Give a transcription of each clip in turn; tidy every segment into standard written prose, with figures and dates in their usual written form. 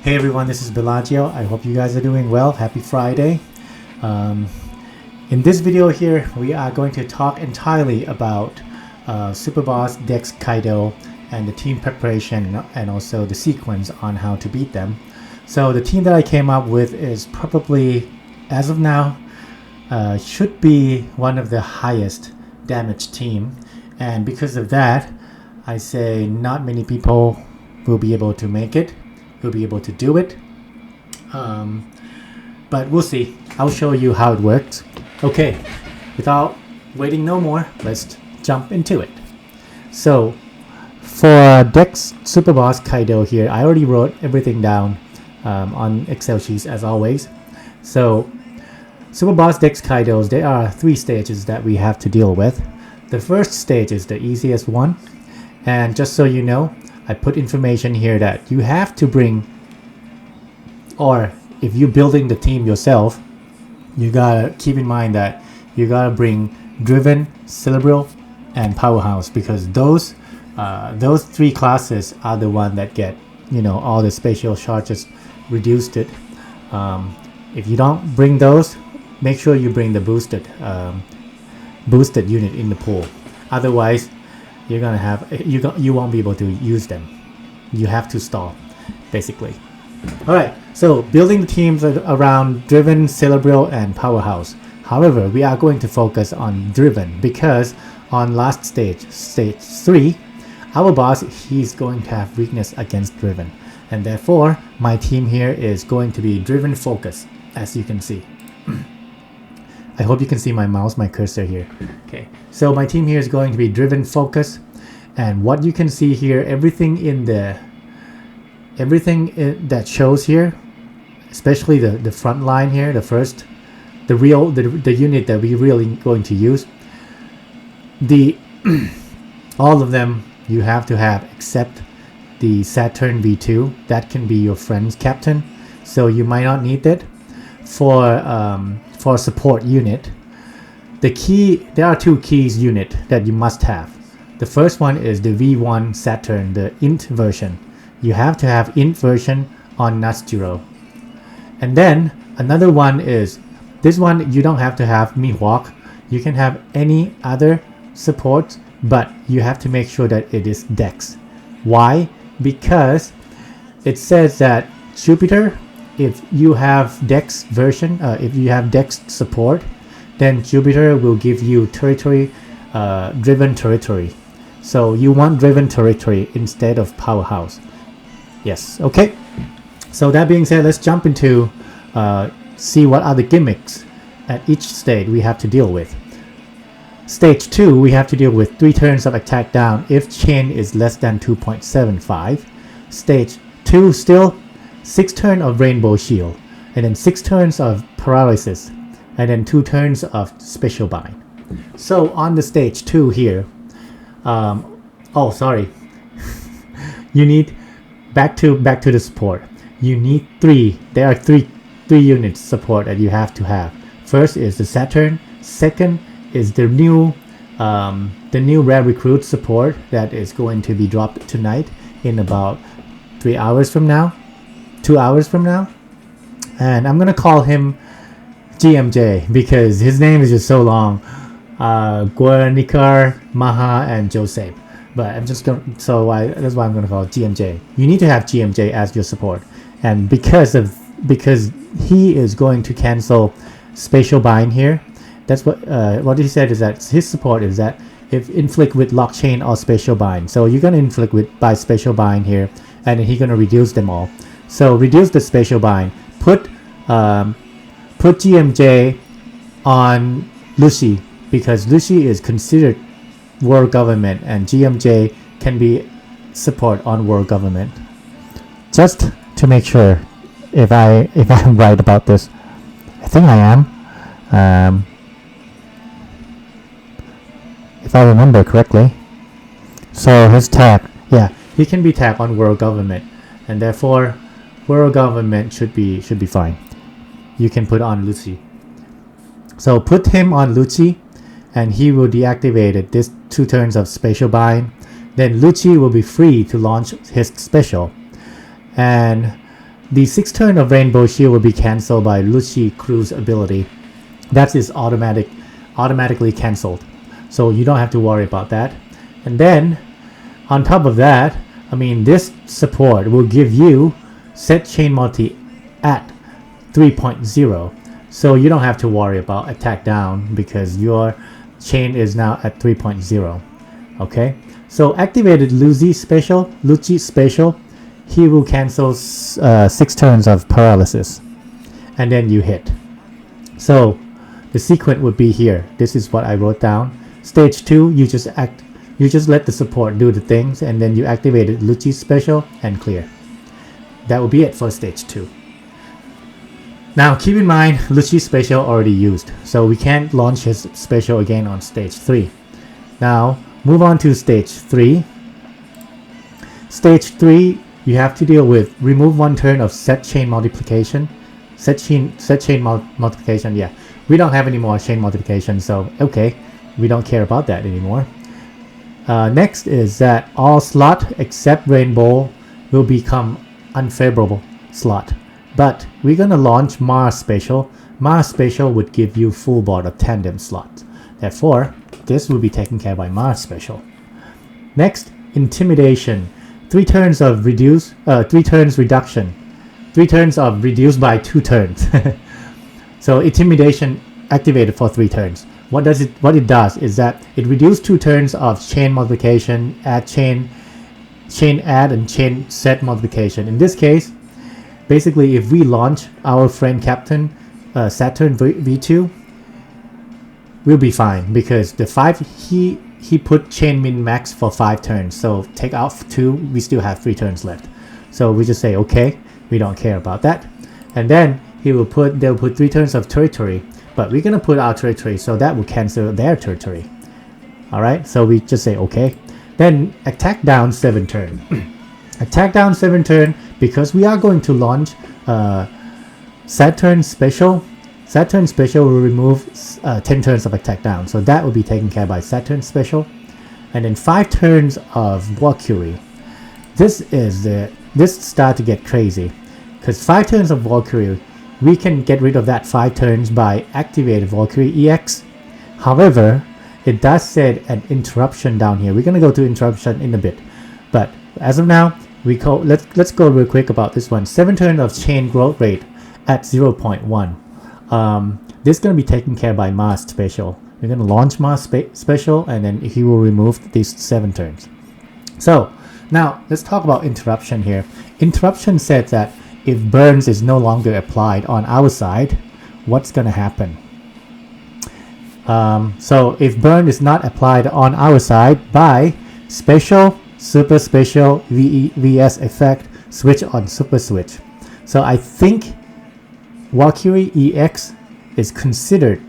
Hey everyone, this is Bellagio. I hope you guys are doing well. Happy Friday. In this video here, we are going to talk entirely about Super Boss, DEX, Kaido, and the team preparation and also the sequence on how to beat them. So the team that I came up with is probably, as of now, should be one of the highest damage team. And because of that, I say not many people will be able to make it. Will be able to do it, but we'll see. I'll show you how it works. Okay, without waiting no more, let's jump into it. So for DEX Super Boss Kaido here, I already wrote everything down on Excel sheets as always. So Super Boss DEX Kaidos, there are 3 stages that we have to deal with. The first stage is the easiest one, and just so you know, I put information here that you have to bring, or if you're building the team yourself, you gotta keep in mind that you gotta bring Driven, Cerebral, and Powerhouse, because those 3 classes are the one that get, you know, all the special charges reduced. If you don't bring those, make sure you bring the boosted unit in the pool. Otherwise, you're gonna have you won't be able to use them. You have to stall, basically. All right, so building the teams around Driven, Cerebral, and Powerhouse. However, we are going to focus on Driven because on last stage 3, our boss, he's going to have weakness against Driven, and therefore my team here is going to be Driven focus, as you can see. I hope you can see my mouse, my cursor here. Okay, so my team here is going to be Driven focus, and what you can see here, everything that shows here, especially the front line here, the unit that we really going to use, all of them you have to have except the Saturn V2. That can be your friend's captain, so you might not need it for support unit. There are 2 keys unit that you must have. The first one is the V1 Saturn, the int version. You have to have int version on Natsuchiro. And then another one is this one. You don't have to have Mihawk. You can have any other support, but you have to make sure that it is DEX. Why? Because it says that Jupiter, if you have DEX version, if you have DEX support, then Jupiter will give you territory, Driven territory. So you want Driven territory instead of Powerhouse. Yes, okay. So that being said, let's jump into see what are the gimmicks at each stage we have to deal with. Stage 2, we have to deal with 3 turns of attack down if chain is less than 2.75. Stage 2 still 6 turns of Rainbow Shield, and then 6 turns of Paralysis, and then 2 turns of Special Bind. So on the stage 2 here, oh sorry, you need back to the support. You need 3. There are 3 units support that you have to have. First is the Saturn. Second is the new rare recruit support that is going to be dropped tonight in about 3 hours from now, 2 hours from now, and I'm gonna call him GMJ because his name is just so long. Guernikar, Maha, and Joseph. But I'm just going to, that's why I'm going to call it GMJ. You need to have GMJ as your support, and because he is going to cancel Spatial Bind here. That's what he said is that his support is that if inflict with Lock Chain or Spatial Bind. So you're going to inflict by Spatial Bind here, and then he's going to reduce them all. So reduce the Spatial Bind. Put GMJ on Lucy, because Lucy is considered world government, and GMJ can be support on world government. Just to make sure if I'm right about this, I think I am. If I remember correctly. So his tag, yeah, he can be tagged on world government, and therefore world government should be fine. You can put on Lucy. So put him on Lucy, and he will deactivate this 2 turns of Spatial Bind. Then Lucci will be free to launch his special. And the 6 turn of Rainbow Shield will be cancelled by Lucci Crew's ability. That is automatically cancelled, so you don't have to worry about that. And then on top of that, I mean, this support will give you set chain multi at 3.0, so you don't have to worry about attack down because your chain is now at 3.0. Okay, so activated Lucci special, he will cancel 6 turns of paralysis, and then you hit. So the sequence would be here. This is what I wrote down. Stage 2, you just let the support do the things, and then you activated Lucci special and clear. That will be it for stage 2. Now keep in mind, Lucci special already used, so we can't launch his special again on stage 3. Now move on to stage 3. Stage 3, you have to deal with remove 1 turn of set chain multiplication. Set chain multiplication, yeah. We don't have any more chain multiplication, so okay, we don't care about that anymore. Next is that all slot except Rainbow will become unfavorable slot. But we're gonna launch Mars special. Mars special would give you full board of tandem slots. Therefore, this will be taken care by Mars special. Next, intimidation. 3 turns of reduce. 3 turns reduction. 3 turns of reduced by 2 turns. So intimidation activated for 3 turns. What it does is that it reduces 2 turns of chain multiplication, add chain add and chain set multiplication. In this case, basically if we launch our friend Captain Saturn V2, we'll be fine because the 5 he put chain min max for 5 turns. So take out 2, we still have 3 turns left. So we just say okay, we don't care about that. And then they'll put 3 turns of territory, but we're gonna put our territory, so that will cancel their territory. Alright, so we just say okay. Then attack down 7 turn. Attack down 7 turn, because we are going to launch Saturn special. Saturn special will remove 10 turns of attack down, so that will be taken care by Saturn special. And then 5 turns of Valkyrie. This start to get crazy, because 5 turns of Valkyrie, we can get rid of that 5 turns by activating Valkyrie EX. However, it does set an interruption down here. We're gonna go to interruption in a bit, but as of now, let's go real quick about this one. 7 turn of chain growth rate at 0.1. This is gonna be taken care by Mars special. We're gonna launch Mars special, and then he will remove these 7 turns. So now let's talk about interruption here. Interruption said that if burns is no longer applied on our side, what's gonna happen? So if burn is not applied on our side by special, super special, VS effect, switch on super switch. So I think Valkyrie EX is considered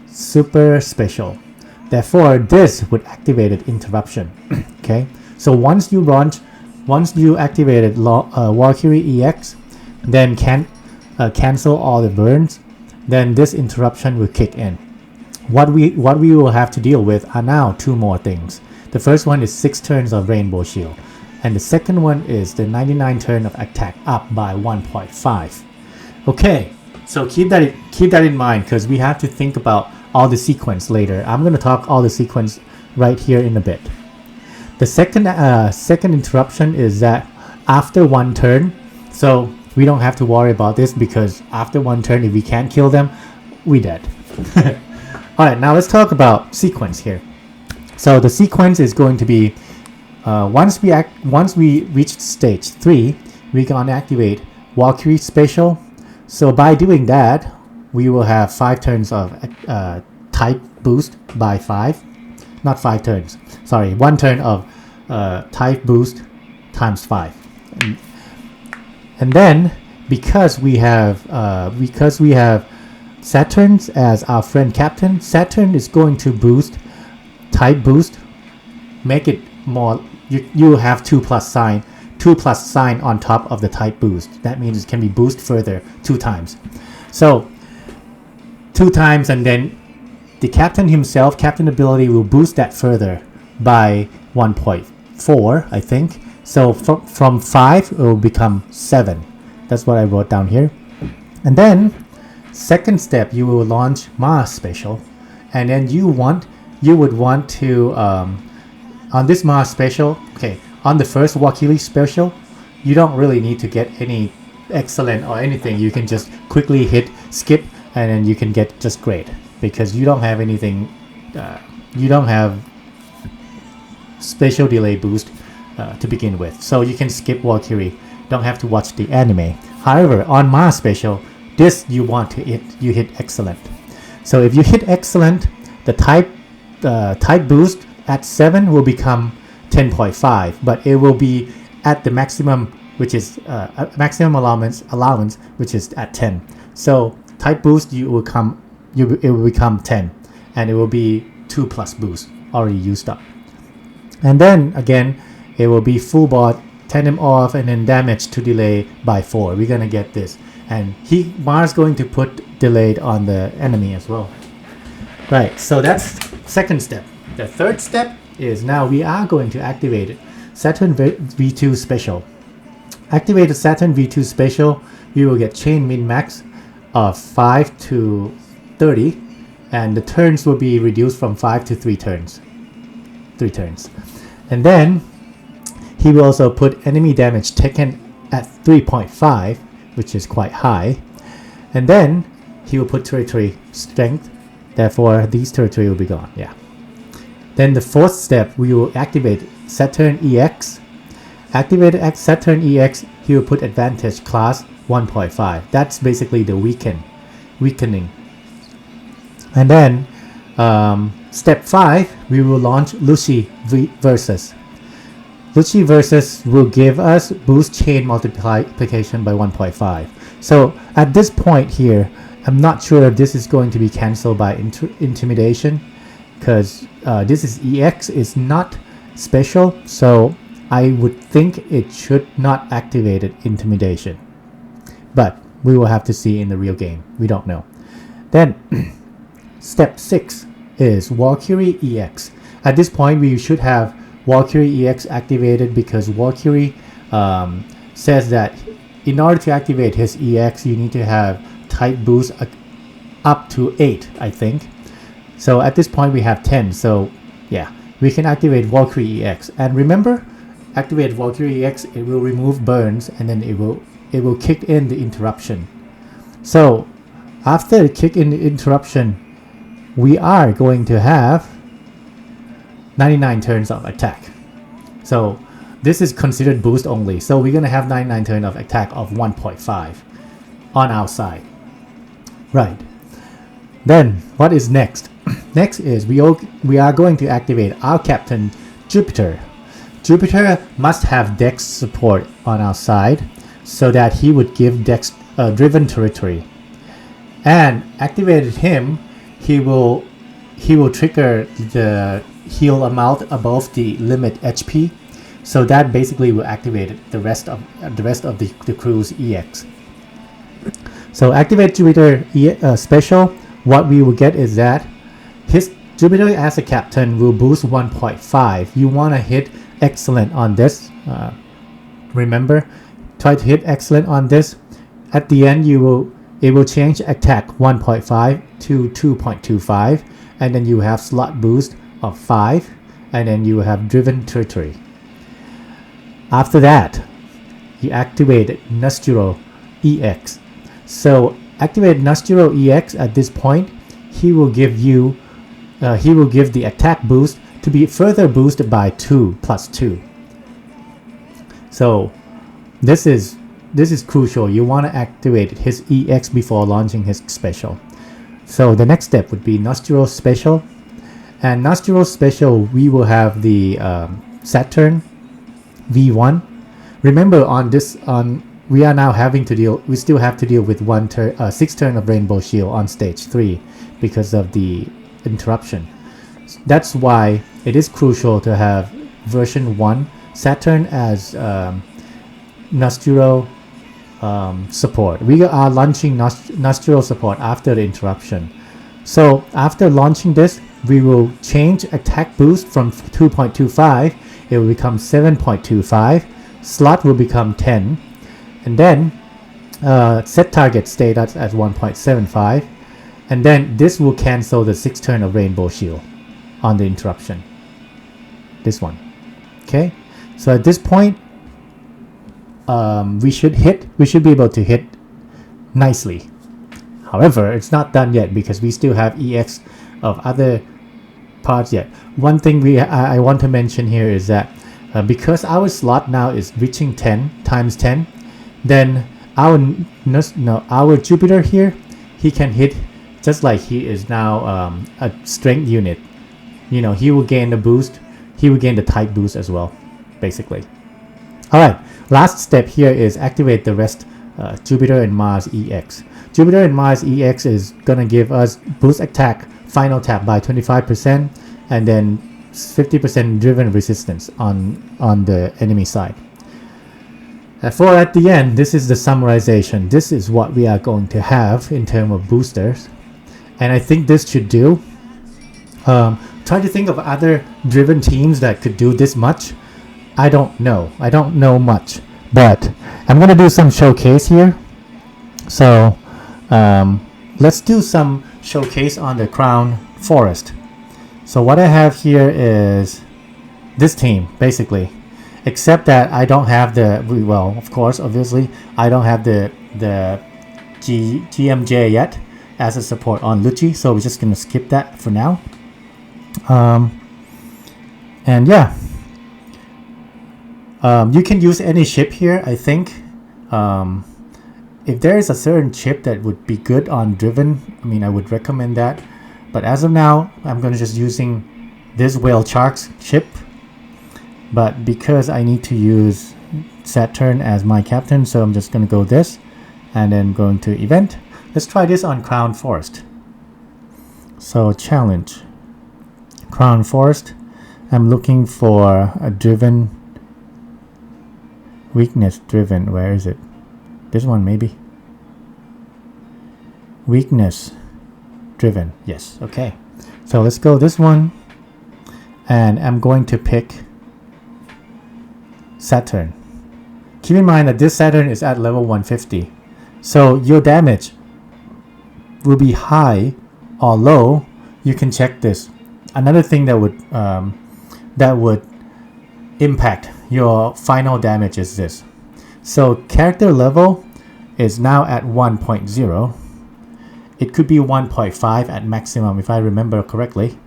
super special. Therefore, this would activate interruption. Okay. So once you activated Valkyrie EX, then cancel all the burns, then this interruption will kick in. What we will have to deal with are now 2 more things. The first one is 6 turns of Rainbow Shield, and the second one is the 99 turn of attack up by 1.5. Okay, so keep that in mind, because we have to think about all the sequence later. I'm going to talk all the sequence right here in a bit. The second interruption is that after 1 turn, so we don't have to worry about this, because after 1 turn, if we can't kill them, we dead. Alright, now let's talk about sequence here. So the sequence is going to be once we reach stage 3, we can activate Valkyrie special. So by doing that, we will have 5 turns of type boost by 5. Not 5 turns. Sorry, 1 turn of type boost times 5. And then because we have Saturn as our friend Captain, Saturn is going to boost type boost, make it more. You have 2 plus sign on top of the type boost. That means it can be boosted further 2 times. So 2 times, and then the Captain himself, Captain ability will boost that further by 1.4, I think. So from 5 it will become 7. That's what I wrote down here. And then second step, you will launch Mars Special, and then you would want to on this Mars Special. Okay, on the first Valkyrie Special, you don't really need to get any excellent or anything. You can just quickly hit skip, and then you can get just great, because you don't have anything. You don't have spatial delay boost to begin with, so you can skip Valkyrie. Don't have to watch the anime. However, on Mars Special, this you want to hit. You hit excellent. So if you hit excellent, the type boost at 7 will become 10.5, but it will be at the maximum, which is maximum allowance, which is at 10. So type boost it will become 10, and it will be 2 plus boost already used up. And then again, it will be full bot, tandem off, and then damage to delay by 4. We're gonna get this, and Mars going to put delayed on the enemy as well. Right, so that's second step. The third step is now we are going to activate it. Saturn V2 Special. Activated Saturn V2 Special, we will get chain min max of 5 to 30, and the turns will be reduced from 5 to 3 turns. And then he will also put enemy damage taken at 3.5, which is quite high. And then he will put territory strength, therefore these territory will be gone. Yeah. Then the fourth step, we will activate Saturn EX. Activate Saturn EX, he will put advantage class 1.5. That's basically the weakening. And then step 5, we will launch Lucy Versus. Lucy Versus will give us boost chain multiplication by 1.5. So at this point here, I'm not sure if this is going to be cancelled by intimidation, because this is EX, is not special, so I would think it should not activate intimidation. But we will have to see in the real game. We don't know. Then step 6 is Valkyrie EX. At this point, we should have Valkyrie EX activated, because Valkyrie says that in order to activate his EX, you need to have type boost up to 8, I think. So at this point, we have 10. So yeah, we can activate Valkyrie EX. And remember, activate Valkyrie EX, it will remove burns, and then it will kick in the interruption. So after kick in the interruption, we are going to have 99 turns of attack. So this is considered boost only. So we're going to have 99 turns of attack of 1.5 on our side. Right. Then what is next? Next is we are going to activate our captain Jupiter. Jupiter must have DEX support on our side, so that he would give DEX driven territory. And activated him, he will trigger the heal amount above the limit HP, so that basically will activate the rest of the crew's EX. So activate Jupiter special. What we will get is that his Jupiter as a captain will boost 1.5. You want to hit excellent on this. Remember, try to hit excellent on this. At the end, it will change attack 1.5 to 2.25, and then you have slot boost of 5, and then you have driven territory. After that, you activate Nasturo EX. So activate Nasturo EX at this point. He will give the attack boost to be further boosted by 2 plus 2. So this is crucial. You want to activate his EX before launching his special. So the next step would be Nostro Special. And Nostro Special, we will have the Saturn V1. Remember, we are now we still have to deal with 6 turn of Rainbow Shield on stage 3 because of the interruption. That's why it is crucial to have version 1 Saturn as Nostro support. We are launching Nostro support after the interruption. So after launching this, we will change attack boost from 2.25. It will become 7.25. Slot will become 10. And then Set target stayed at 1.75, and then this will cancel the 6 turn of Rainbow Shield on the interruption. This one. Okay, so at this point, we should be able to hit nicely. However, it's not done yet because we still have EX of other parts yet. One thing I want to mention here is that because our slot now is reaching 10 times 10, then our Jupiter here, he can hit just like he is now a strength unit. You know, he will gain the boost, he will gain the type boost as well, basically. Alright, last step here is activate the rest Jupiter and Mars EX. Jupiter and Mars EX is gonna give us boost attack final tap by 25% and then 50% driven resistance on the enemy side. For at the end, this is the summarization. This is what we are going to have in terms of boosters, and I think this should do. Try to think of other driven teams that could do this much. I don't know much, but I'm gonna do some showcase here. So let's do some showcase on the Crown Forest. So what I have here is this team basically, except that I don't have the, well, of course, obviously I don't have the GMJ yet as a support on Lucci, so we're just gonna skip that for now. And yeah, you can use any chip here. I think if there is a certain chip that would be good on driven, I mean, I would recommend that, but as of now I'm gonna just using this Whale Sharks chip, but because I need to use Saturn as my captain, so I'm just gonna go this and then going to event. Let's try this on Crown Forest. So challenge Crown Forest. I'm looking for a driven weakness driven. Where is it? This one maybe. Weakness driven. Yes. Okay. So let's go this one, and I'm going to pick Saturn. Keep in mind that this Saturn is at level 150, so your damage will be high or low. You can check this. Another thing that would impact your final damage is this. So character level is now at 1.0. It could be 1.5 at maximum if I remember correctly.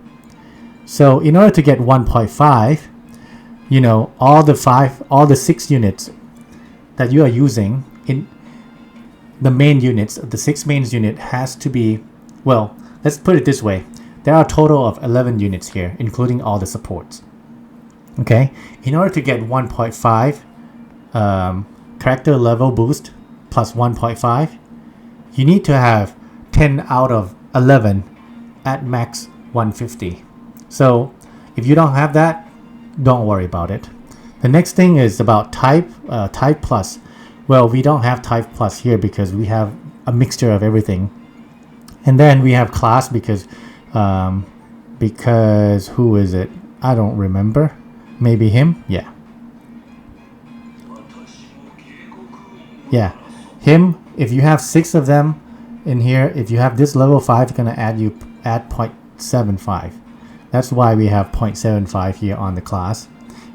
So in order to get 1.5, you know, all the 6 units that you are using in the main units, the 6 main unit has to be, well, let's put it this way. There are a total of 11 units here, including all the supports. Okay, in order to get 1.5 character level boost plus 1.5, you need to have 10 out of 11 at max 150. So if you don't have that, don't worry about it. The next thing is about type plus. Well, we don't have type plus here because we have a mixture of everything. And then we have class because who is it? I don't remember. Maybe him? Yeah. Yeah. Him, if you have 6 of them in here, if you have this level 5, it's gonna add 0.75. That's why we have 0.75 here on the class.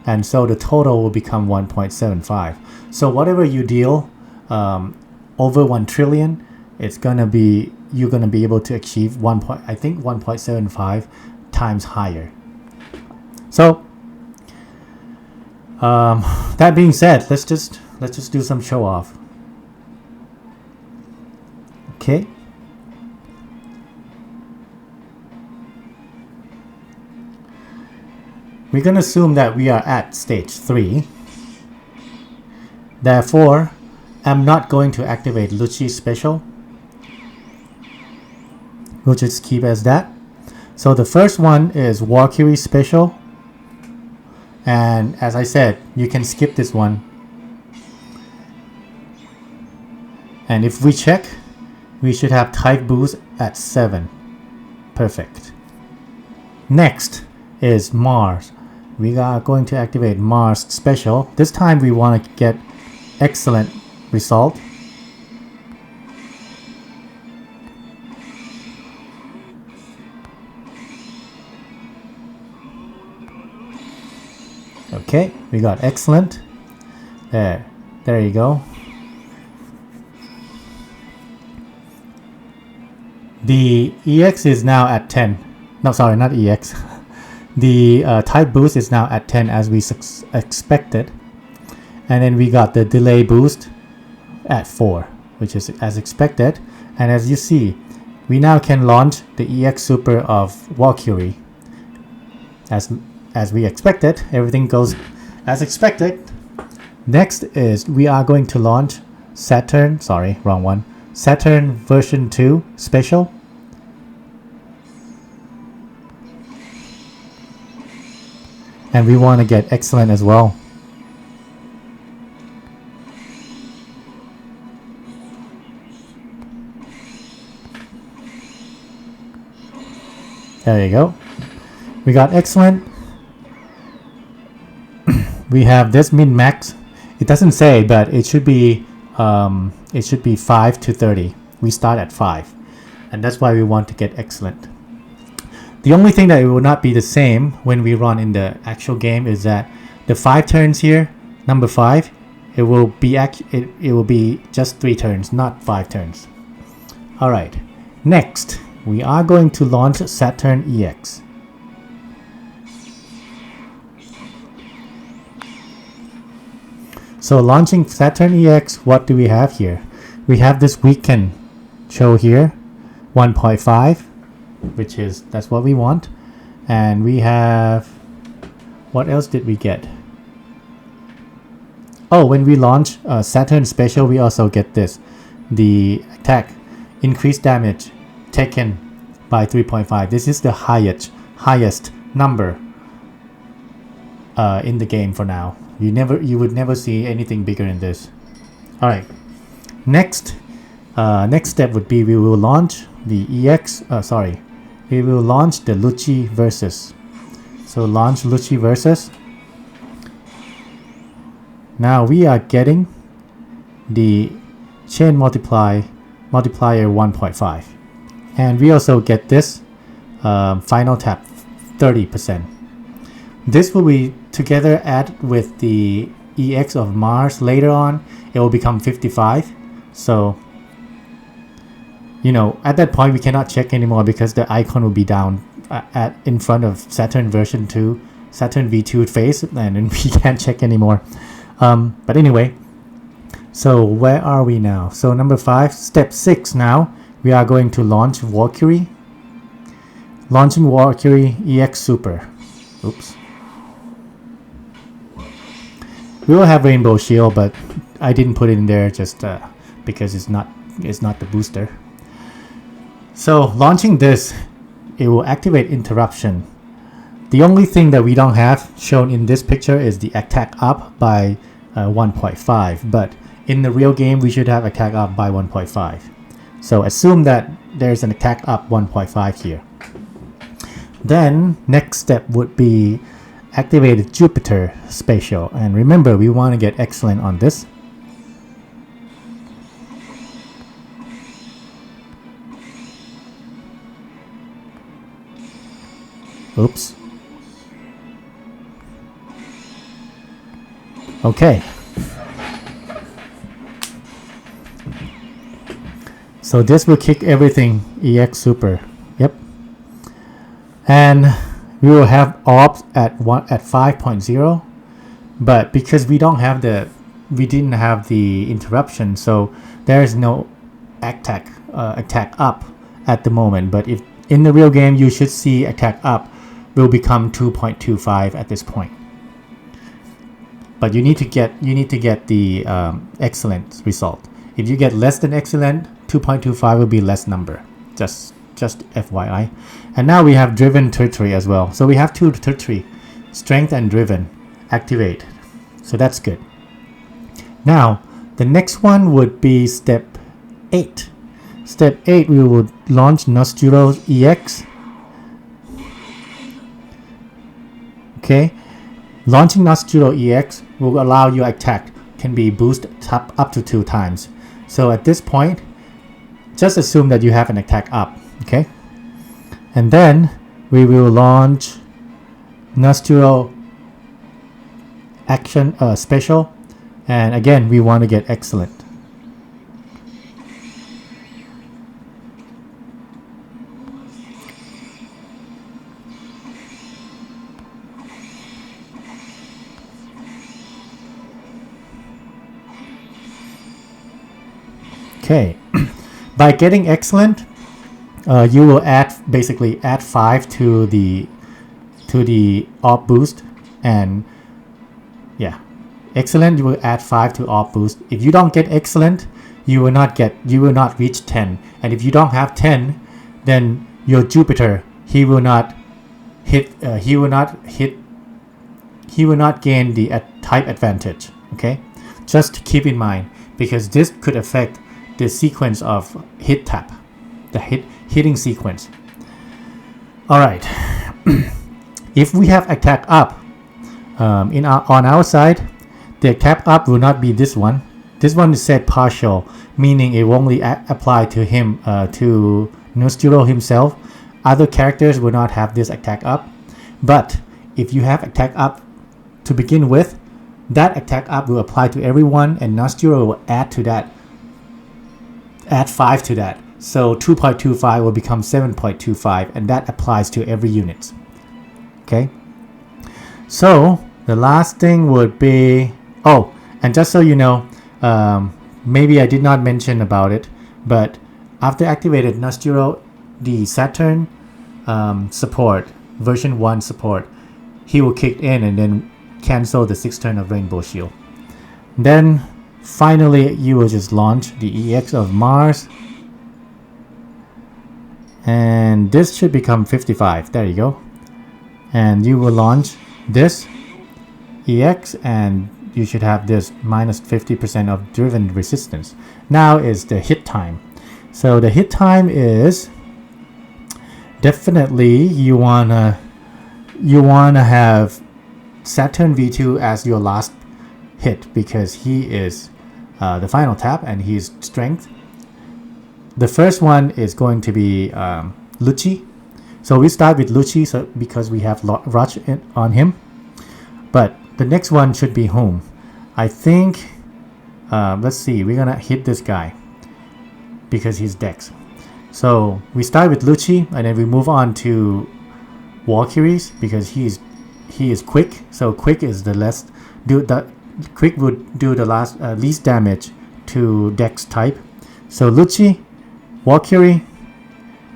And so the total will become 1.75. So whatever you deal over 1 trillion, it's gonna be, you're gonna be able to achieve 1.75 times higher. So that being said, let's just do some show off. Okay. We're gonna assume that we are at stage 3. Therefore, I'm not going to activate Lucci's special. We'll just keep as that. So the first one is Valkyrie special. And as I said, you can skip this one. And if we check, we should have type boost at 7. Perfect. Next is Mars. We are going to activate Mars special. This time we want to get excellent result. Okay, we got excellent. There you go. The EX is now at 10. No, sorry, not EX. The type boost is now at 10 as we expected. And then we got the delay boost at 4, which is as expected. And as you see, we now can launch the EX Super of Valkyrie. As we expected, everything goes as expected. Next is we are going to launch Saturn version 2 special. And we want to get excellent as well. There you go. We got excellent. We have this min max. It doesn't say, but it should be 5 to 30. We start at 5, and that's why we want to get excellent. The only thing that it will not be the same when we run in the actual game is that the 5 turns here, number 5, it will be just 3 turns, not 5 turns. All right. Next, we are going to launch Saturn EX. So launching Saturn EX, what do we have here? We have this weekend show here, 1.5, which is, that's what we want. And we have, what else did we get? Oh, when we launch Saturn Special, we also get this. The attack, increased damage taken by 3.5. This is the highest number in the game for now. You would never see anything bigger than this. All right. Next step would be we will launch the EX. We will launch the Lucci Versus. So launch Lucci Versus. Now we are getting the chain multiplier 1.5, and we also get this final tap 30%. This will be together add with the EX of Mars later on. It will become 55. So, you know, at that point we cannot check anymore because the icon will be down in front of Saturn version 2, Saturn V2 face, and then we can't check anymore. But anyway, so where are we now? So number 5, step 6 now, we are going to launch Valkyrie. Launching Valkyrie EX Super. Oops. We will have Rainbow Shield, but I didn't put it in there just because it's not the booster. So launching this, it will activate interruption. The only thing that we don't have shown in this picture is the attack up by 1.5, but in the real game we should have attack up by 1.5. So assume that there's an attack up 1.5 here. Then next step would be activated Jupiter Spatial, and remember we want to get excellent on this. Oops. Okay. So this will kick everything EX Super. Yep. And we will have orbs at 5.0, but because we didn't have the interruption, so there is no attack up at the moment. But if in the real game, you should see attack up will become 2.25 at this point. But you need to get the excellent result. If you get less than excellent, 2.25 will be less number. Just FYI. And now we have driven tertiary as well. So we have 2 tertiary, strength and driven, activate. So that's good. Now the next one would be step 8. Step 8, we would launch Nostro's EX. Okay, launching Nostro EX will allow your attack can be boosted up to 2 times. So at this point, just assume that you have an attack up. Okay, and then we will launch Nostro action special, and again we want to get excellent. Okay, by getting excellent, you will basically add 5 to the op boost, and yeah, excellent you will add 5 to op boost. If you don't get excellent, you will not reach 10, and if you don't have 10, then your Jupiter he will not gain the type advantage. Okay, just keep in mind, because this could affect the sequence of hit tap, the hitting sequence. Alright, if we have attack up on our side, the attack up will not be this one. This one is set partial, meaning it will only apply to him, to Noshiro himself. Other characters will not have this attack up. But if you have attack up to begin with, that attack up will apply to everyone, and Noshiro will add to that. Add 5 to that, so 2.25 will become 7.25, and that applies to every unit. Okay, so the last thing would be, oh, and just so you know, maybe I did not mention about it, but after activated Noshiro, the Saturn support, version 1 support, he will kick in and then cancel the 6 turn of Rainbow Shield. Then finally, you will just launch the EX of Mars, and this should become 55. There you go. And you will launch this EX, and you should have this minus 50% of driven resistance. Now is the hit time. So the hit time is definitely you wanna have Saturn V2 as your last hit, because he is the final tap and he's strength. The first one is going to be Lucci. So we start with Lucci because we have Rush on him. But the next one should be whom? I think, let's see, we're gonna hit this guy because he's DEX. So we start with Lucci, and then we move on to Valkyries because he is quick. So quick is the less quick would do the least damage to DEX type. So Lucci, Valkyrie,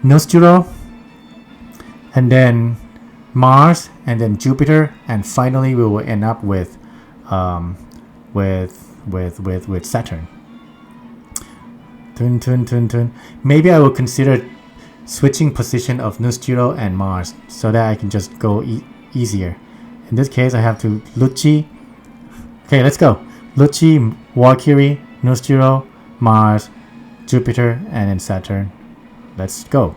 Noshiro, and then Mars, and then Jupiter, and finally we will end up with Saturn. Maybe I will consider switching position of Noshiro and Mars so that I can just go easier. In this case, I have to Lucci. Okay, let's go. Lucci, Valkyrie, Noshiro, Mars, Jupiter, and then Saturn. Let's go.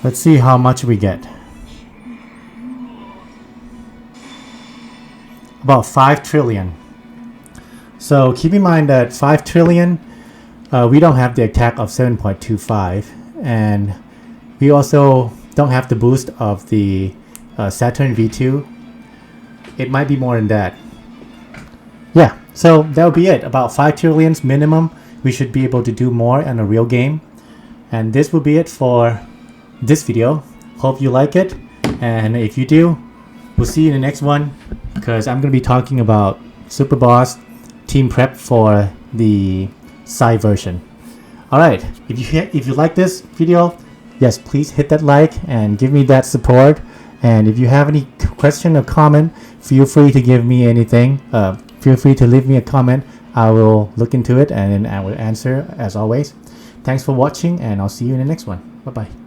Let's see how much we get. About 5 trillion. So keep in mind that 5 trillion, we don't have the attack of 7.25, and we also don't have the boost of the Saturn V2. It might be more than that. Yeah, so that'll be it. About 5 trillions minimum. We should be able to do more in a real game. And this will be it for this video. Hope you like it, and if you do, we'll see you in the next one, because I'm going to be talking about Super Boss team prep for the Psy version. Alright, if you like this video, yes, please hit that like and give me that support. And if you have any question or comment, feel free to give me anything. Feel free to leave me a comment. I will look into it and then I will answer as always. Thanks for watching, and I'll see you in the next one. Bye bye.